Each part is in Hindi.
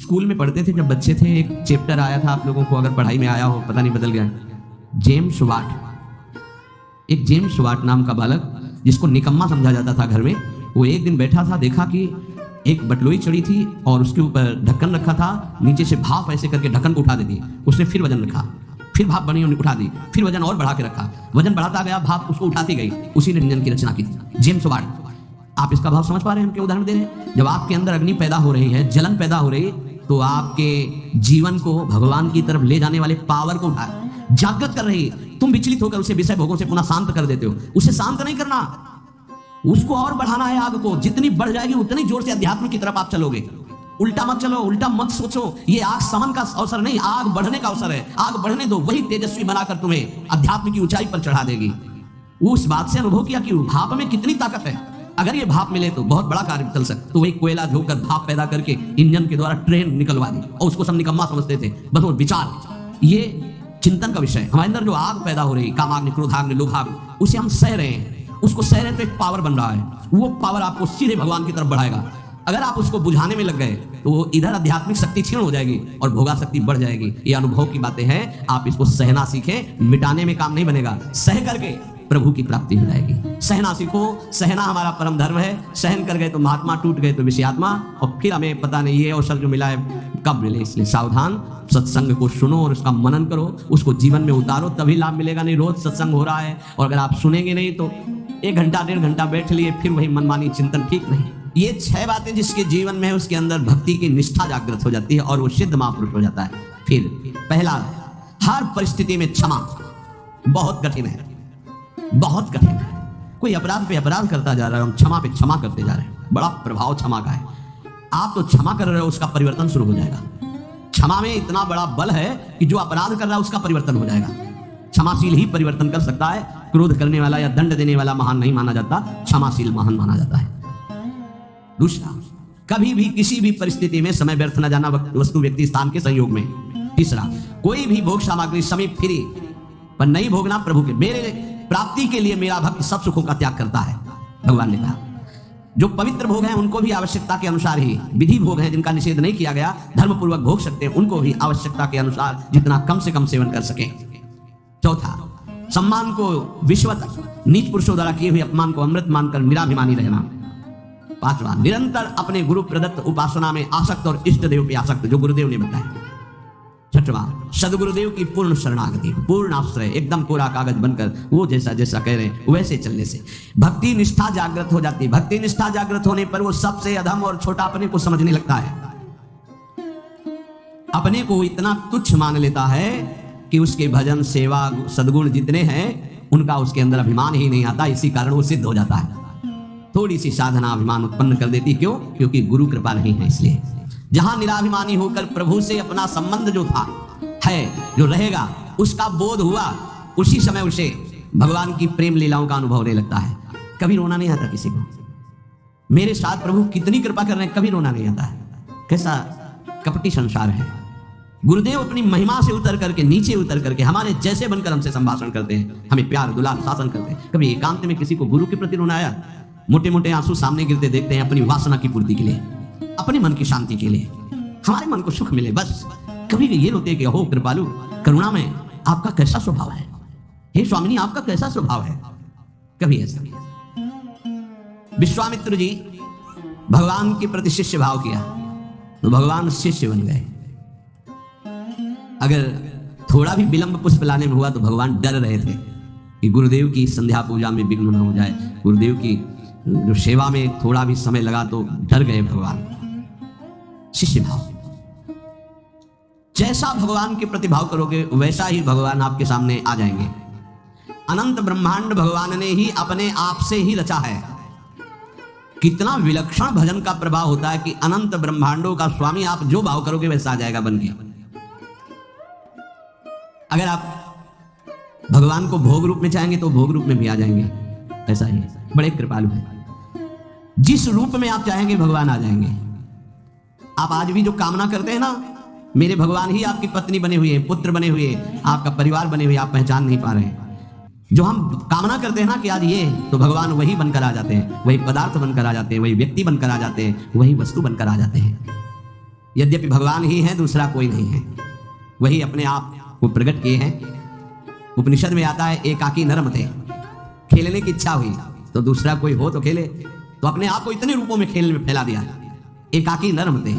स्कूल में पढ़ते थे जब बच्चे थे, एक चैप्टर आया था, आप लोगों को अगर पढ़ाई में आया हो, पता नहीं बदल गया, जेम्स वाट। एक जेम्स वाट नाम का बालक, जिसको निकम्मा समझा जाता था घर में, वो एक दिन बैठा था, देखा कि एक बटलोई चढ़ी थी और उसके ऊपर ढक्कन रखा था, नीचे से भाप ऐसे करके ढक्कन को उठा देती। उसने फिर वजन रखा, फिर भाप बनी उठा दी, फिर वजन और बढ़ा के रखा, वजन बढ़ाता गया, भाप उसको उठाती गई। उसी ने इंजन की रचना की थी, जेम्स वाट। आप इसका भाव समझ पा रहे हैं? हम क्या उदाहरण दे रहे हैं? जब आपके अंदर अग्नि पैदा हो रही है, जलन पैदा हो रही है, तो आपके जीवन को भगवान की तरफ ले जाने वाले पावर को उठा जागृत कर रही है। तुम विचलित होकर उसे विषय भोगों से पुनः शांत कर देते हो। उसे शांत नहीं करना, उसको और बढ़ाना है आग को। जितनी बढ़ जाएगी उतनी जोर से अध्यात्म की तरफ आप चलोगे। उल्टा मत चलो, उल्टा मत सोचो। ये आग समन का अवसर नहीं, आग बढ़ने का अवसर है। आग बढ़ने दो, वही तेजस्वी बनाकर तुम्हें अध्यात्म की ऊंचाई पर चढ़ा देगी। उस बात से अनुभव किया कि भाप में कितनी ताकत है। अगर ये भाप मिले तो बहुत बड़ा कार्य चल सकता। तो वही कोयला झोंकर भाप पैदा करके इंजन के द्वारा ट्रेन निकलवा दी, और उसको सब निकम्मा समझते थे। बस वो विचार, ये चिंतन का विषय। हमारे अंदर जो आग पैदा हो रही, कामाग्नि, क्रोधाग्नि, लोभाग्नि, उसे हम सह रहे हैं। उसको सह रहे हैं तो एक पावर बन रहा है। वो पावर आपको सीधे भगवान की तरफ बढ़ाएगा। अगर आप उसको बुझाने में लग गए तो वो इधर आध्यात्मिक शक्ति क्षीण हो जाएगी और भोगा शक्ति बढ़ जाएगी। ये अनुभव की बातें हैं। आप इसको सहना सीखें, मिटाने में काम नहीं बनेगा। सह करके प्रभु की प्राप्ति हो जाएगी। सहना सीखो, सहना हमारा परम धर्म है। सहन कर गए तो महात्मा, टूट गए तो विषयात्मा, और फिर हमें पता नहीं ये अवसर जो मिला है कब मिले। इसलिए सावधान, सत्संग को सुनो और उसका मनन करो, उसको जीवन में उतारो, तभी लाभ मिलेगा। नहीं रोज सत्संग हो रहा है और अगर आप सुनेंगे नहीं तो 1 घंटा 1.5 घंटा बैठ लिए, फिर वही मनमानी चिंतन, ठीक नहीं। ये 6 बातें जिसके जीवन में है, उसके अंदर भक्ति की निष्ठा जागृत हो जाती है और वो सिद्ध महापुरुष हो जाता है। फिर पहला, हर परिस्थिति में क्षमा। बहुत कठिन है, बहुत कठिन है। कोई अपराध पे अपराध करता जा रहा है, हम क्षमा पे क्षमा करते जा रहे हैं। बड़ा प्रभाव क्षमा का है। आप तो क्षमा कर रहे हो, उसका परिवर्तन शुरू हो जाएगा। क्षमा में इतना बड़ा बल है कि जो अपराध कर रहा है उसका परिवर्तन हो जाएगा। क्षमाशील ही परिवर्तन कर सकता है। क्रोध करने वाला या दंड देने वाला महान नहीं माना जाता, क्षमाशील महान माना जाता है। दूसरा, कभी भी किसी भी परिस्थिति में समय व्यर्थ न जाना, वस्तु, व्यक्ति, स्थान के संयोग में। तीसरा, कोई भी भोग सामग्री समीप फिरी पर नहीं भोगना। प्रभु के मेरे प्राप्ति के लिए मेरा भक्त सब सुखों का त्याग करता है, भगवान ने कहा। जो पवित्र भोग हैं उनको भी आवश्यकता के अनुसार ही, विधि भोग हैं जिनका निषेध नहीं किया गया, धर्मपूर्वक भोग सकते हैं, उनको भी आवश्यकता के अनुसार जितना कम से कम सेवन कर सके। चौथा, सम्मान को विश्वत, नीच पुरुषों द्वारा किए हुए अपमान को अमृत मानकर निराभिमानी रहना। पांचवा, निरंतर अपने गुरु प्रदत्त उपासना में आसक्त और इष्ट देव पे आसक्त, जो गुरुदेव ने बताया। छठवां, सदगुरुदेव की पूर्ण शरणागति, पूर्ण आश्रय, एकदम कोरा कागज बनकर वो जैसा जैसा कह रहे हैं वैसे चलने से भक्ति निष्ठा जागृत हो जाती है। भक्ति निष्ठा जागृत होने पर वो सबसे अधम और छोटा अपने को समझने लगता है। अपने को इतना तुच्छ मान लेता है कि उसके भजन, सेवा, सद्गुण जितने हैं उनका उसके अंदर अभिमान ही नहीं आता। इसी कारण वो सिद्ध हो जाता है। थोड़ी सी साधना अभिमान उत्पन्न कर देती। क्यों? क्योंकि गुरु कृपा नहीं है। इसलिए जहां निराभिमानी होकर प्रभु से अपना संबंध जो था है, जो रहेगा, उसका बोध हुआ, उसी समय उसे भगवान की प्रेम लीलाओं का अनुभव होने लगता है। कभी रोना नहीं आता किसी को। मेरे साथ प्रभु कितनी कृपा कर रहे हैं, कभी रोना नहीं आता है। कैसा कपटी संसार है। गुरुदेव अपनी महिमा से उतर करके, नीचे उतर करके हमारे जैसे बनकर हमसे संभाषण करते हैं, हमें प्यार, दुलार, शासन करते हैं। कभी एकांत में किसी को गुरु के प्रति रोना आया? मोटे मोटे आंसू सामने गिरते देखते हैं अपनी वासना की पूर्ति के लिए, अपने मन की शांति के लिए, हमारे मन को सुख मिले, बस। कभी ये रोते हैं कि हो कृपालु, करुणा में आपका कैसा स्वभाव है, हे स्वामिनी आपका कैसा स्वभाव है? कभी ऐसा नहीं। विश्वामित्र जी भगवान के प्रति शिष्य भाव किया तो भगवान शिष्य बन गए। अगर थोड़ा भी विलंब पुष्प लाने में हुआ तो भगवान डर रहे थे कि गुरुदेव की संध्या पूजा में विघ्न न हो जाए, गुरुदेव की जो सेवा में थोड़ा भी समय लगा तो डर गए भगवान। शिष्य भाव, जैसा भगवान के प्रति भाव करोगे वैसा ही भगवान आपके सामने आ जाएंगे। अनंत ब्रह्मांड भगवान ने ही अपने आप से ही रचा है। कितना विलक्षण भजन का प्रभाव होता है कि अनंत ब्रह्मांडों का स्वामी आप जो भाव करोगे वैसा आ जाएगा बन के। अगर आप भगवान को भोग रूप में चाहेंगे तो भोग रूप में भी आ जाएंगे। ऐसा ही बड़े कृपालु है। जिस रूप में आप चाहेंगे भगवान आ जाएंगे। आप आज भी जो कामना करते हैं ना, मेरे भगवान ही आपकी पत्नी बने हुए, पुत्र बने हुए, आपका परिवार बने हुए, आप पहचान नहीं पा रहे हैं। जो हम कामना करते हैं ना कि आज ये, तो भगवान वही बनकर आ जाते हैं, वही पदार्थ बनकर आ जाते हैं, वही व्यक्ति बनकर आ जाते हैं, वही वस्तु बनकर आ जाते हैं। यद्यपि भगवान ही है, दूसरा कोई नहीं है, वही अपने आप को प्रकट किए हैं। उपनिषद में आता है एकाकी नरम थे, खेलने की इच्छा हुई तो दूसरा कोई हो तो खेले, तो अपने आप को इतने रूपों में खेल में फैला दिया। एकाकी नरम थे,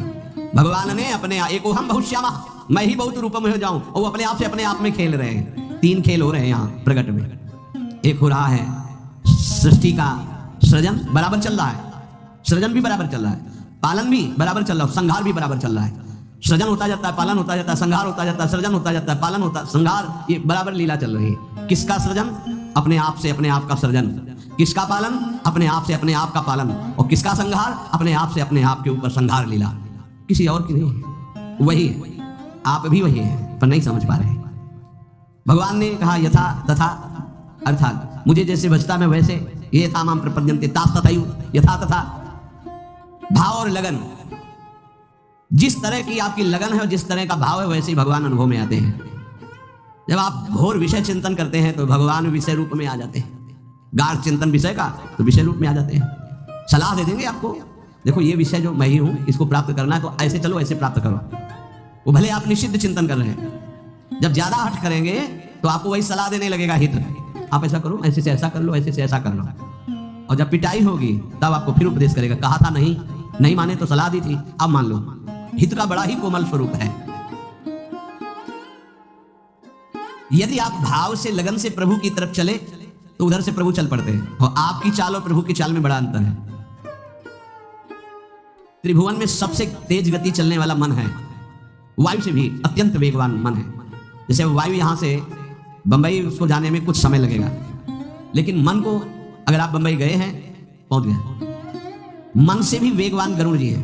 भगवान ने अपने एको हम बहुश्यामा, मैं ही बहुत रूपों में हो जाऊं, और वो अपने आप में खेल रहे हैं। 3 खेल हो रहे हैं यहाँ प्रकट में। एक हो रहा है सृष्टि का सृजन बराबर चल रहा है, सृजन भी बराबर चल रहा है, पालन भी बराबर चल रहा है, संहार भी बराबर चल रहा है। सृजन होता जाता है, पालन होता जाता है, संहार होता जाता है, सृजन होता जाता है, पालन होता, संहार, ये बराबर लीला चल रही है। किसका सृजन? अपने आप से अपने आप का सृजन। किसका पालन? अपने आप से अपने आप का पालन। और किसका संहार? अपने आप से अपने आप के ऊपर संहार लीला, किसी और की नहीं है, वही है। आप भी वही है, पर नहीं समझ पा रहे। भगवान ने कहा यथा तथा, अर्थात मुझे जैसे बचता मैं वैसे, ये था माम प्रपद्यन्ते तास तथैव, यथा तथा। भाव और लगन, जिस तरह की आपकी लगन है और जिस तरह का भाव है, वैसे ही भगवान अनुभव में आते हैं। जब आप घोर विषय चिंतन करते हैं तो भगवान विषय रूप में आ जाते हैं, गाढ़ चिंतन विषय का तो विषय रूप में आ जाते हैं। सलाह दे देंगे आपको, देखो ये विषय जो मैं ही हूं, इसको प्राप्त करना है तो ऐसे चलो, ऐसे प्राप्त करो। वो भले आप निषिद्ध चिंतन कर रहे हैं, जब ज्यादा हट करेंगे तो आपको वही सलाह देने लगेगा हित, आप ऐसा करो, ऐसे से ऐसा कर लो, ऐसे से ऐसा कर लो। और जब पिटाई होगी तब आपको फिर उपदेश करेगा, कहा था नहीं माने तो सलाह दी थी, अब मान लो। हित का बड़ा ही कोमल स्वरूप है। यदि आप भाव से लगन से प्रभु की तरफ चले तो उधर से प्रभु चल पड़ते हैं, और आपकी चाल और प्रभु की चाल में बड़ा अंतर है। त्रिभुवन में सबसे तेज गति चलने वाला मन है, वायु से भी अत्यंत वेगवान मन है। जैसे वायु यहां से बंबई, उसको जाने में कुछ समय लगेगा, लेकिन मन को अगर आप बंबई गए हैं, पहुंच गए। मन से भी वेगवान गरुड़ जी हैं,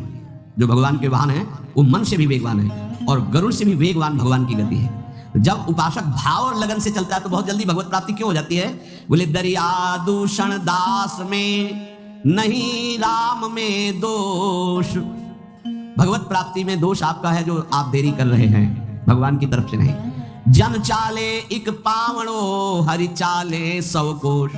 जो भगवान के वाहन हैं, वो मन से भी वेगवान है, और गरुड़ से भी वेगवान भगवान की गति है। जब उपासक भाव और लगन से चलता है तो बहुत जल्दी भगवत प्राप्ति क्यों हो जाती है? बोले दरिया दूषण दास में नहीं राम में दोष। भगवत प्राप्ति में दोष आपका है जो आप देरी कर रहे हैं, भगवान की तरफ से नहीं। जन चाले एक पावड़ो, हरि चाले 100 कोश।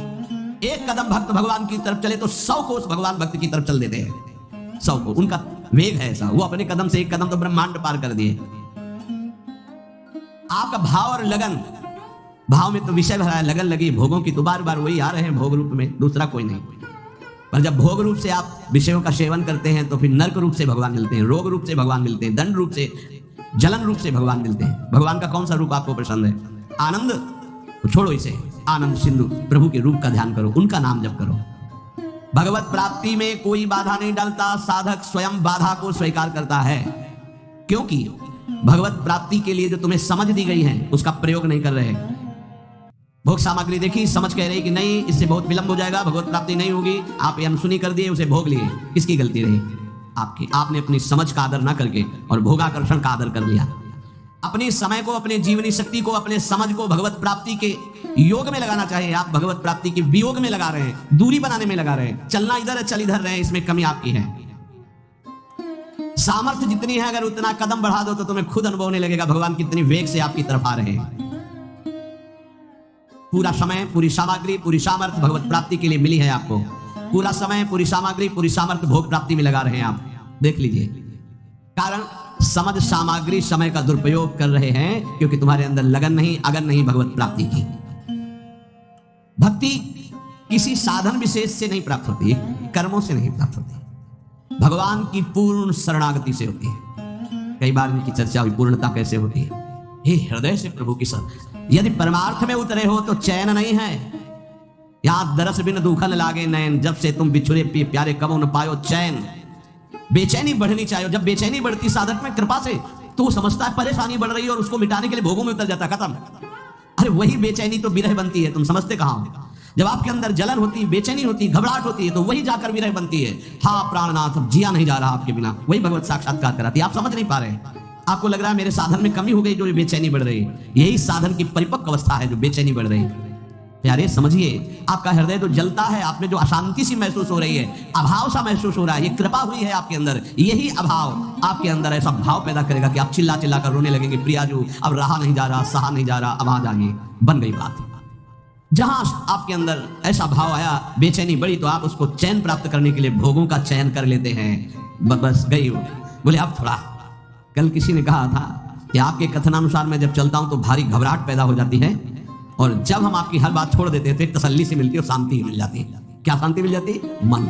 एक कदम भक्त भगवान की तरफ चले तो 100 कोश भगवान भक्त की तरफ चल देते हैं। 100 कोश उनका वेग है ऐसा, वो अपने कदम से एक कदम तो ब्रह्मांड पार कर दिए। आपका भाव और लगन, भाव में तो विषय भरा है, लगन लगी भोगों की तो बार बार वही आ रहे हैं भोग रूप में, दूसरा कोई नहीं। पर जब भोग रूप से आप विषयों का सेवन करते हैं तो फिर नरक रूप से भगवान मिलते हैं, रोग रूप से भगवान मिलते हैं, दंड रूप से, जलन रूप से भगवान मिलते हैं। भगवान का कौन सा रूप आपको पसंद है? आनंद, तो छोड़ो इसे, आनंद सिंधु प्रभु के रूप का ध्यान करो, उनका नाम जप करो। भगवत प्राप्ति में कोई बाधा नहीं डालता, साधक स्वयं बाधा को स्वीकार करता है। क्योंकि भगवत प्राप्ति के लिए जो तुम्हें समझ दी गई है उसका प्रयोग नहीं कर रहे। भोग सामग्री देखी, समझ कह रही कि नहीं इससे बहुत विलंब हो जाएगा, भगवत प्राप्ति नहीं होगी, आप ये अनसुनी कर दिए, उसे भोग लिए। किसकी गलती रही? आपकी। आपने अपनी समझ का आदर ना करके और भोगाकर्षण का आदर कर लिया। अपने समय को, अपने जीवनी शक्ति को, अपने समझ को भगवत प्राप्ति के योग में लगाना चाहिए। आप भगवत प्राप्ति के वियोग में लगा रहे हैं, दूरी बनाने में लगा रहे हैं। चलना इधर है, चल इधर रहे, इसमें कमी आपकी है। सामर्थ्य जितनी है, अगर उतना कदम बढ़ा दो तो तुम्हें खुद अनुभव होने लगेगा भगवान कितनी वेग से आपकी तरफ आ रहे हैं। पूरा समय, पूरी सामग्री, पूरी सामर्थ्य भगवत प्राप्ति के लिए मिली है आपको। पूरा समय, पूरी सामग्री, पूरी सामर्थ्य भोग प्राप्ति में लगा रहे हैं आप, देख लीजिए। कारण समझ सामग्री समय का दुरुपयोग कर रहे हैं, क्योंकि तुम्हारे अंदर लगन नहीं, अगन नहीं भगवत प्राप्ति की। भक्ति किसी साधन विशेष से नहीं प्राप्त होती, कर्मों से नहीं प्राप्त होती, भगवान की पूर्ण शरणागति से होती है। कई बार इनकी चर्चा हुई, पूर्णता कैसे होती है? हे हृदय से प्रभु की शरण। यदि परमार्थ में उतरे हो तो चैन नहीं है। यहां दरस बिन दुखन लागे नैन, जब से तुम बिछुड़े प्यारे कबो न पायो चैन। बेचैनी बढ़नी चाहिए। जब बेचैनी बढ़ती साधक में कृपा से, तो वो समझता है परेशानी बढ़ रही है और उसको मिटाने के लिए भोगों में उतर जाता, खत्म। अरे वही बेचैनी तो विरह बनती है, तुम समझते कहां हो? जब आपके अंदर जलन होती, बेचैनी होती, घबराहट होती है, तो वही जाकर विरह बनती है। हाँ प्राणनाथ, अब जिया नहीं जा रहा आपके बिना, वही भगवत साक्षात्कार कराती है। आप समझ नहीं पा रहे, आपको लग रहा है मेरे साधन में कमी हो गई जो बेचैनी बढ़ रही है। यही साधन की परिपक्व अवस्था है जो बेचैनी बढ़ रही है। प्यारे समझिए, आपका हृदय तो जलता है, आप में जो अशांति सी महसूस हो रही है, अभाव सा महसूस हो रहा है, ये कृपा हुई है आपके अंदर। यही अभाव आपके अंदर ऐसा भाव पैदा करेगा कि आप चिल्ला चिल्ला कर रोने लगेंगे, प्रियाजू अब रहा नहीं जा रहा, सहा नहीं जा रहा, अब आ जाइए। बन गई बात। जहां आपके अंदर ऐसा भाव आया, बेचैनी बढ़ी, तो आप उसको चैन प्राप्त करने के लिए भोगों का चयन कर लेते हैं। बस गई हो, बोले अब थोड़ा कल किसी ने कहा था कि आपके कथनानुसार मैं जब चलता हूं तो भारी घबराहट पैदा हो जाती है, और जब हम आपकी हर बात छोड़ देते थे तसल्ली से मिलती और शांति मिल जाती है। क्या शांति मिल जाती? मन।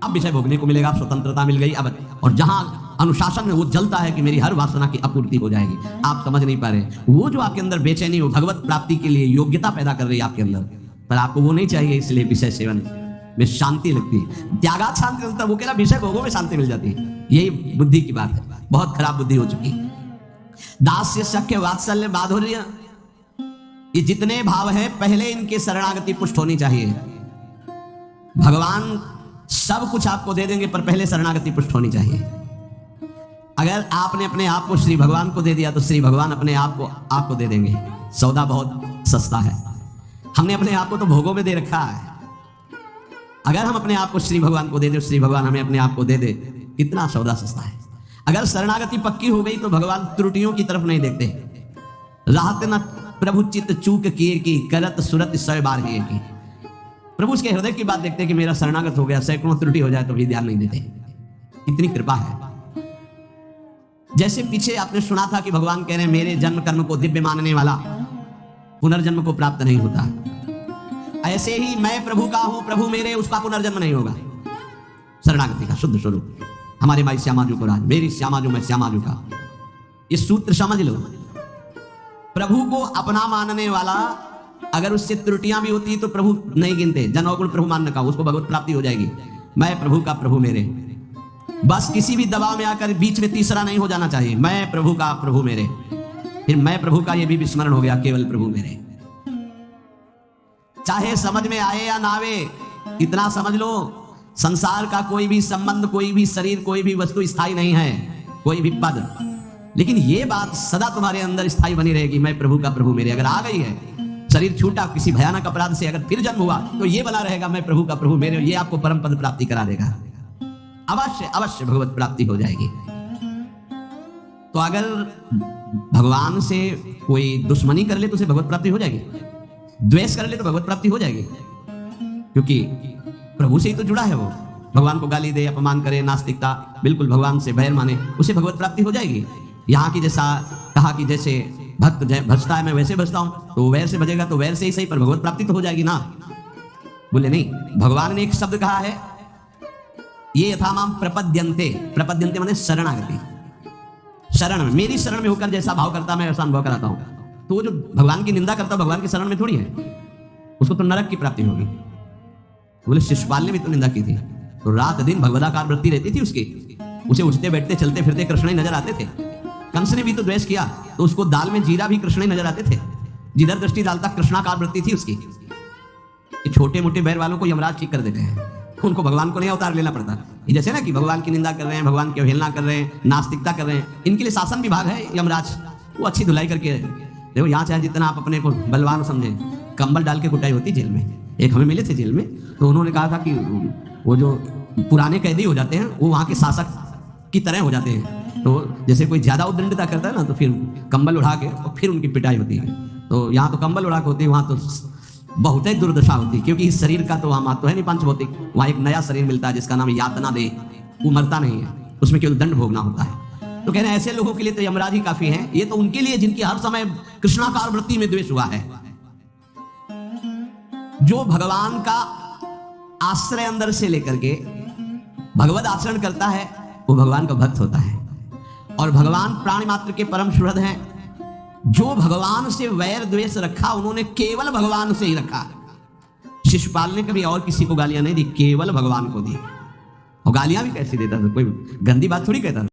अब विषय भोगने को मिलेगा, स्वतंत्रता मिल गई अब, और जहां अनुशासन में वो जलता है कि मेरी हर वासना की आपूर्ति हो जाएगी। आप समझ नहीं पा रहे, वो जो आपके अंदर बेचैनी हो भगवत प्राप्ति के लिए योग्यता पैदा कर रही है आपके अंदर, पर आपको वो नहीं चाहिए, इसलिए विषय सेवन में शांति लगती है। त्यागात शांति मिलता है, वो कह रहा विषय भोगों में शांति मिल जाती है। यही बुद्धि की बात है, बहुत खराब बुद्धि हो चुकी। दास्य सख्य वात्सल्य माधुर्य, ये जितने भाव है पहले इनके शरणागति पुष्ट होनी चाहिए। भगवान सब कुछ आपको दे देंगे, पर पहले शरणागति पुष्ट होनी चाहिए। अगर आपने अपने आप को श्री भगवान को दे दिया तो श्री भगवान अपने आप को आपको दे देंगे। सौदा बहुत सस्ता है। हमने अपने आप को तो भोगों में दे रखा है। अगर हम अपने आप को श्री भगवान को दे दे, श्री भगवान हमें अपने आप को दे दे, कितना सौदा सस्ता है। अगर शरणागति पक्की हो गई तो भगवान त्रुटियों की तरफ नहीं देखते। राहत न प्रभु चित्त चूक किए की, करत सुरत 100 बार किए की। प्रभु उसके हृदय की बात देखते कि मेरा शरणागत हो गया, सैकड़ों त्रुटि हो जाए तो भी ध्यान नहीं देते। इतनी कृपा है। जैसे पीछे आपने सुना था कि भगवान कह रहे हैं मेरे जन्म कर्म को दिव्य मानने वाला पुनर्जन्म को प्राप्त नहीं होता, ऐसे ही मैं प्रभु का हूं, प्रभु मेरे, उसका पुनर्जन्म नहीं होगा। शरणागति का शुद्ध स्वरूप हमारे माई श्यामाजू को राज, मेरी श्यामाजू मैं श्यामाजू का, इस सूत्र समझ लो। प्रभु को अपना मानने वाला अगर उससे त्रुटियां भी होती तो प्रभु नहीं गिनते। जन अवगुण प्रभु मानने का, उसको भगवत प्राप्ति हो जाएगी। मैं प्रभु का, प्रभु मेरे। बस किसी भी दबाव में आकर बीच में तीसरा नहीं हो जाना चाहिए। मैं प्रभु का, प्रभु मेरे। फिर मैं प्रभु का, ये भी विस्मरण हो गया, केवल प्रभु मेरे। चाहे समझ में आए या ना आवे, इतना समझ लो, संसार का कोई भी संबंध, कोई भी शरीर, कोई भी वस्तु स्थायी नहीं है, कोई भी पद। लेकिन ये बात सदा तुम्हारे अंदर स्थायी बनी रहेगी, मैं प्रभु का, प्रभु मेरे। अगर आ गई है, शरीर छूटा किसी भयानक अपराध से, अगर फिर जन्म हुआ तो ये बना रहेगा, मैं प्रभु का, प्रभु मेरे। ये आपको परम पद प्राप्ति करा देगा। अवश्य अवश्य भगवत प्राप्ति हो जाएगी। तो अगर भगवान से कोई दुश्मनी कर ले तो उसे भगवत प्राप्ति हो जाएगी, द्वेष कर ले तो भगवत प्राप्ति हो जाएगी, क्योंकि प्रभु से ही तो जुड़ा है वो। भगवान को गाली दे, अपमान करे, नास्तिकता, बिल्कुल भगवान से बैर माने, उसे भगवत प्राप्ति हो जाएगी। यहाँ की जैसा कहा कि जैसे भक्त भजता है मैं वैसे भजता हूं, तो वैर से भजेगा तो वैर से ही सही, पर भगवत प्राप्ति तो हो जाएगी ना। बोले नहीं, भगवान ने एक शब्द कहा है, ये यथा माम प्रपद्यन्ते। प्रपद्यन्ते माने शरणागति। शरण में, मेरी शरण में होकर जैसा भाव करता मैं वैसा अनुभव कराता हूं। तो वो जो भगवान की निंदा करता भगवान की शरण में थोड़ी है, उसको तो नरक की प्राप्ति होगी। बोले शिशुपाल ने भी तो निंदा की थी, तो रात दिन भगवदाकार वृत्ति रहती थी उसकी, उसे उठते बैठते चलते फिरते कृष्ण ही नजर आते थे। कंस ने भी तो द्वेष किया, तो उसको दाल में जीरा भी कृष्ण ही नजर आते थे। जिधर दृष्टि डालता कृष्णाकार वृत्ति थी उसकी। ये छोटे मोटे बैर वालों को यमराज ठीक कर देते हैं, उनको भगवान को नहीं अवतार लेना पड़ता। ये जैसे ना कि भगवान की निंदा कर रहे हैं, भगवान की अवहेलना कर रहे हैं, नास्तिकता कर रहे हैं, इनके लिए शासन विभाग है यमराज, वो अच्छी धुलाई करके। देखो यहाँ चाहे जितना आप अपने को बलवान समझें, कंबल डाल के कुटाई होती जेल में। एक हमें मिले थे जेल में, तो उन्होंने कहा था कि वो जो पुराने कैदी हो जाते हैं वो वहाँ के शासक की तरह हो जाते हैं। तो जैसे कोई ज्यादा उद्दंडता करता है ना, तो फिर कंबल उड़ा के और फिर उनकी पिटाई होती है। तो यहाँ तो कंबल उड़ा के होती है, वहाँ तो बहुत ही दुर्दशा होती है, क्योंकि इस शरीर का तो वहाँ तो है नहीं पंचभौतिक। वहाँ एक नया शरीर मिलता है जिसका नाम यातना दे, वो मरता नहीं है, उसमें केवल दंड भोगना होता है। तो कह रहे हैं ऐसे लोगों के लिए तो यमराज ही काफी है। ये तो उनके लिए जिनकी हर समय कृष्णाकार वृत्ति में द्वेष हुआ है। जो भगवान का आश्रय अंदर से लेकर के भगवत आचरण करता है वो भगवान का भक्त होता है। और भगवान प्राणी मात्र के परम सुहृद हैं। जो भगवान से वैर द्वेष रखा उन्होंने केवल भगवान से ही रखा। शिशुपाल ने कभी और किसी को गालियां नहीं दी, केवल भगवान को दी। और गालियां भी कैसी देता था, कोई गंदी बात थोड़ी कहता था।